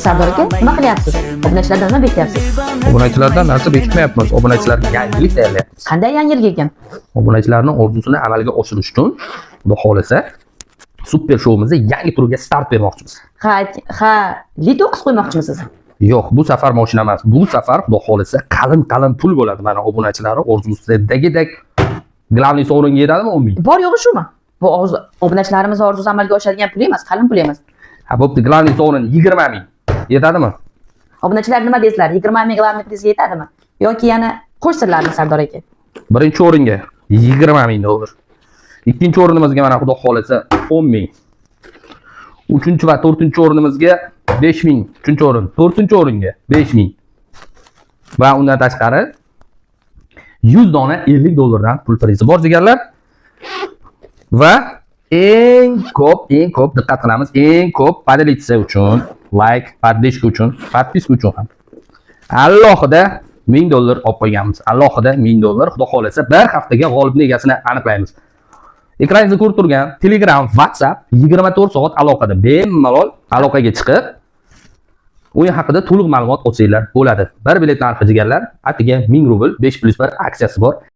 Sardor aka, nima qilyapsiz? Obunachilardan nima bekyapsiz? Obunachilardan narsa bekitmayapmiz. Obunachilarga yangilik tayyorlayapmiz. Qanday yangilik ekan? Obunachilarning orzusini amalga oshirish uchun, xudo xolasa, super shouimizni yangi turiga start bermoqchimiz. Ha, Litox qo'ymoqchimisiz? Yo'q, bu safar mashina emas. Bu safar xudo xolasa qalin pul bo'ladi. Mana obunachilar orzusidagidek glavniy sovringa yetadimi 10 ming? Bor yo'g'i shumi? Bu obunachilarimiz orzusi amalga oshadigan pul emas, qalin pul emas. Ha, bo'pti, glavniy sovrin 20 ming. Yetadimi? Obunachilar nima deysizlar? 20 ming glavniy prizga yetadimi? Yoki yana qo'shsizlarmi Sardor aka? Birinchi o'ringa 20 ming dollar. Ikkinchi o'rinimizga mana xudo xolasa 10 ming. Uchinchi va to'rtinchi o'rinimizga 5 ming. Uchinchi o'rin. To'rtinchi o'ringa 5 ming. Va undan tashqari 100 dona 50 dollardan pul prizi bor deganlar. Va eng ko'p diqqat qilamiz. Eng ko'p podelitsiya uchun, like, podдержка uchun, подписка uchun ham alohida 1000 dollar olib qo'yganmiz. Alohida 1000 dollar. Xudo xolasa bir haftaga g'olibning egasini aniqlaymiz. Ekrangizda ko'rib turgan Telegram, WhatsApp 24 soat aloqada. Bemalol aloqaga chiqib, o'yin haqida to'liq ma'lumot olsanglar bo'ladi. Bir bilet narxi deganlar, atiga 1000 rubl 5+1 aksiyasi bor.